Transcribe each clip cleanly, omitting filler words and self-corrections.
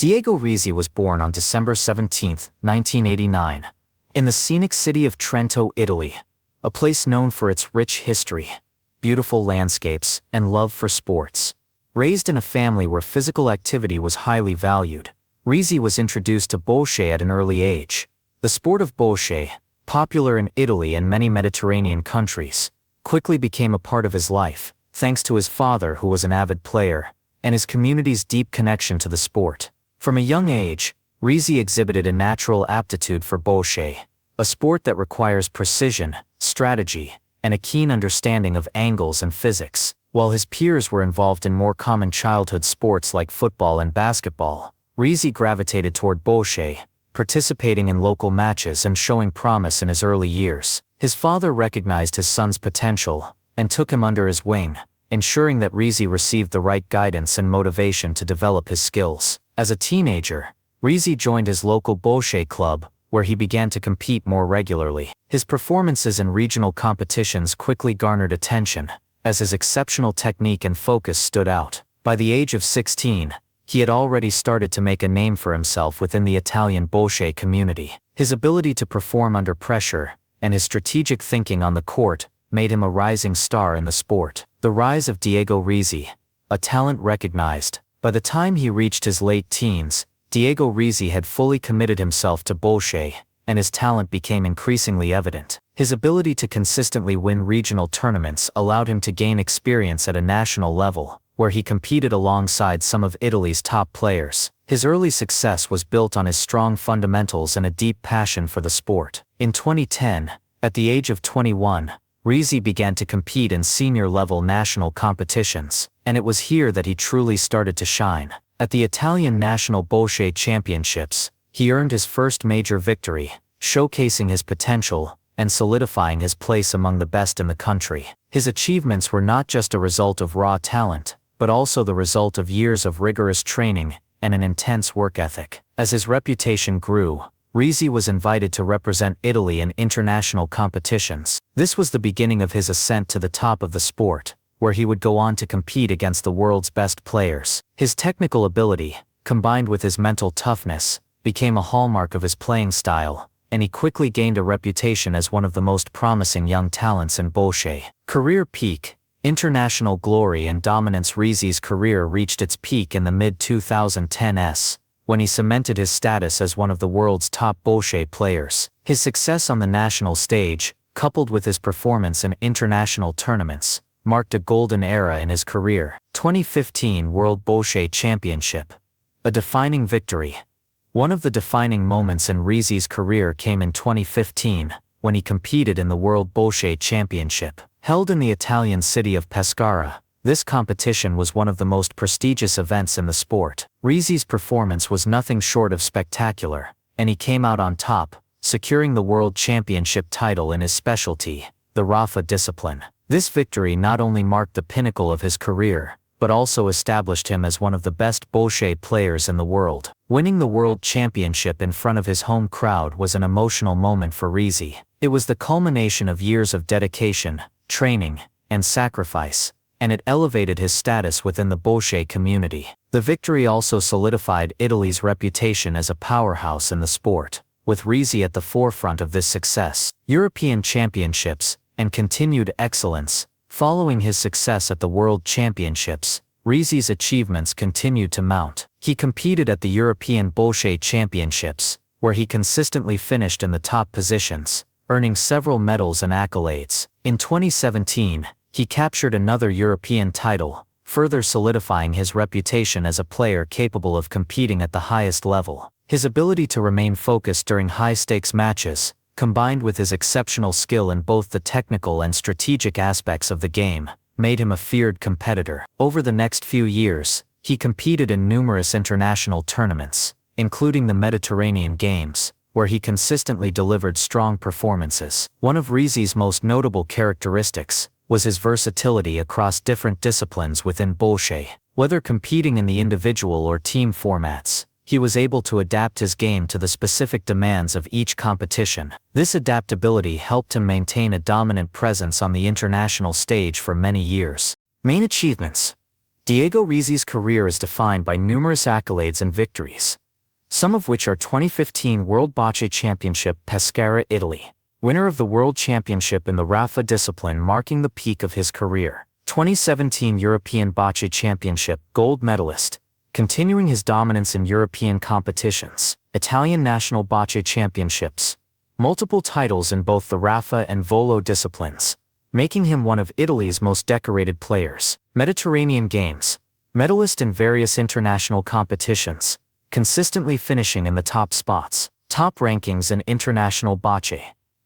Diego Rizzi was born on December 17, 1989, in the scenic city of Trento, Italy, a place known for its rich history, beautiful landscapes, and love for sports. Raised in a family where physical activity was highly valued, Rizzi was introduced to bocce at an early age. The sport of bocce, popular in Italy and many Mediterranean countries, quickly became a part of his life, thanks to his father who was an avid player, and his community's deep connection to the sport. From a young age, Rizzi exhibited a natural aptitude for bocce, a sport that requires precision, strategy, and a keen understanding of angles and physics. While his peers were involved in more common childhood sports like football and basketball, Rizzi gravitated toward bocce, participating in local matches and showing promise in his early years. His father recognized his son's potential and took him under his wing, ensuring that Rizzi received the right guidance and motivation to develop his skills. As a teenager, Rizzi joined his local bocce club, where he began to compete more regularly. His performances in regional competitions quickly garnered attention, as his exceptional technique and focus stood out. By the age of 16, he had already started to make a name for himself within the Italian bocce community. His ability to perform under pressure, and his strategic thinking on the court, made him a rising star in the sport. The rise of Diego Rizzi, a talent recognized. By the time he reached his late teens, Diego Rizzi had fully committed himself to bocce, and his talent became increasingly evident. His ability to consistently win regional tournaments allowed him to gain experience at a national level, where he competed alongside some of Italy's top players. His early success was built on his strong fundamentals and a deep passion for the sport. In 2010, at the age of 21, Rizzi began to compete in senior-level national competitions, and it was here that he truly started to shine. At the Italian National Bocce Championships, he earned his first major victory, showcasing his potential and solidifying his place among the best in the country. His achievements were not just a result of raw talent, but also the result of years of rigorous training and an intense work ethic. As his reputation grew, Rizzi was invited to represent Italy in international competitions. This was the beginning of his ascent to the top of the sport, where he would go on to compete against the world's best players. His technical ability, combined with his mental toughness, became a hallmark of his playing style, and he quickly gained a reputation as one of the most promising young talents in bocce. Career peak, international glory and dominance. Rizzi's career reached its peak in the mid-2010s, when he cemented his status as one of the world's top bocce players. His success on the national stage, coupled with his performance in international tournaments, marked a golden era in his career. 2015 World Bocce Championship. A defining victory. One of the defining moments in Rizzi's career came in 2015, when he competed in the World Bocce Championship. Held in the Italian city of Pescara, this competition was one of the most prestigious events in the sport. Rizzi's performance was nothing short of spectacular, and he came out on top, securing the World Championship title in his specialty, the Rafa discipline. This victory not only marked the pinnacle of his career, but also established him as one of the best bocce players in the world. Winning the World Championship in front of his home crowd was an emotional moment for Rizzi. It was the culmination of years of dedication, training, and sacrifice, and it elevated his status within the bocce community. The victory also solidified Italy's reputation as a powerhouse in the sport, with Rizzi at the forefront of this success. European Championships, and continued excellence. Following his success at the World Championships, Rizzi's achievements continued to mount. He competed at the European Bocce Championships, where he consistently finished in the top positions, earning several medals and accolades. In 2017, he captured another European title, further solidifying his reputation as a player capable of competing at the highest level. His ability to remain focused during high-stakes matches, combined with his exceptional skill in both the technical and strategic aspects of the game, made him a feared competitor. Over the next few years, he competed in numerous international tournaments, including the Mediterranean Games, where he consistently delivered strong performances. One of Rizzi's most notable characteristics was his versatility across different disciplines within bocce. Whether competing in the individual or team formats, he was able to adapt his game to the specific demands of each competition. This adaptability helped him maintain a dominant presence on the international stage for many years. Main achievements. Diego Rizzi's career is defined by numerous accolades and victories, some of which are 2015 World Bocce Championship Pescara, Italy, winner of the World Championship in the Rafa discipline marking the peak of his career, 2017 European Bocce Championship gold medalist, continuing his dominance in European competitions, Italian National Bocce Championships, multiple titles in both the Rafa and Volo disciplines, making him one of Italy's most decorated players, Mediterranean Games, medalist in various international competitions, consistently finishing in the top spots, top rankings in international bocce,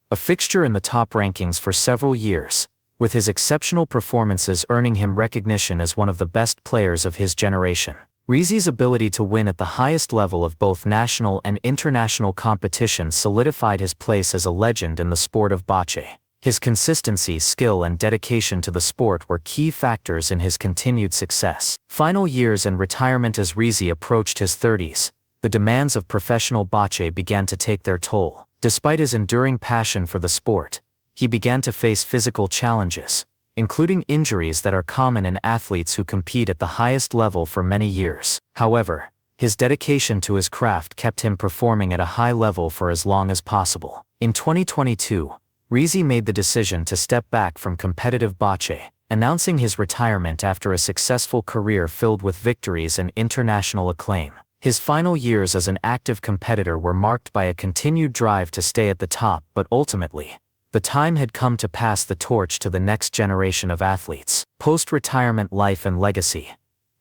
a fixture in the top rankings for several years, with his exceptional performances earning him recognition as one of the best players of his generation. Rizzi's ability to win at the highest level of both national and international competition solidified his place as a legend in the sport of bocce. His consistency, skill and dedication to the sport were key factors in his continued success. Final years and retirement. As Rizzi approached his 30s, the demands of professional bocce began to take their toll. Despite his enduring passion for the sport, he began to face physical challenges, including injuries that are common in athletes who compete at the highest level for many years. However, his dedication to his craft kept him performing at a high level for as long as possible. In 2022, Rizzi made the decision to step back from competitive bocce, announcing his retirement after a successful career filled with victories and international acclaim. His final years as an active competitor were marked by a continued drive to stay at the top, but ultimately, the time had come to pass the torch to the next generation of athletes. Post-retirement life and legacy.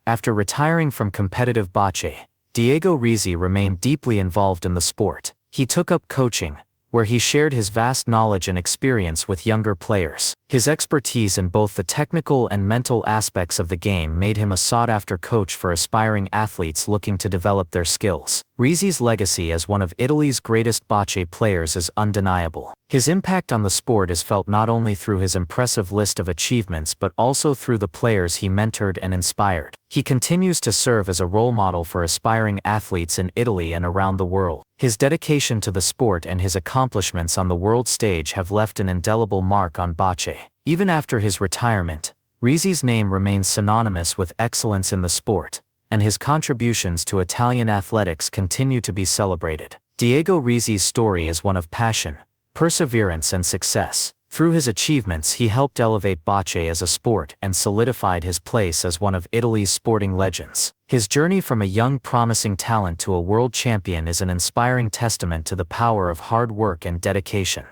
After retiring from competitive bocce, Diego Rizzi remained deeply involved in the sport. He took up coaching, where he shared his vast knowledge and experience with younger players. His expertise in both the technical and mental aspects of the game made him a sought-after coach for aspiring athletes looking to develop their skills. Rizzi's legacy as one of Italy's greatest bocce players is undeniable. His impact on the sport is felt not only through his impressive list of achievements but also through the players he mentored and inspired. He continues to serve as a role model for aspiring athletes in Italy and around the world. His dedication to the sport and his accomplishments on the world stage have left an indelible mark on bocce. Even after his retirement, Rizzi's name remains synonymous with excellence in the sport, and his contributions to Italian athletics continue to be celebrated. Diego Rizzi's story is one of passion, perseverance and success. Through his achievements he helped elevate bocce as a sport and solidified his place as one of Italy's sporting legends. His journey from a young promising talent to a world champion is an inspiring testament to the power of hard work and dedication.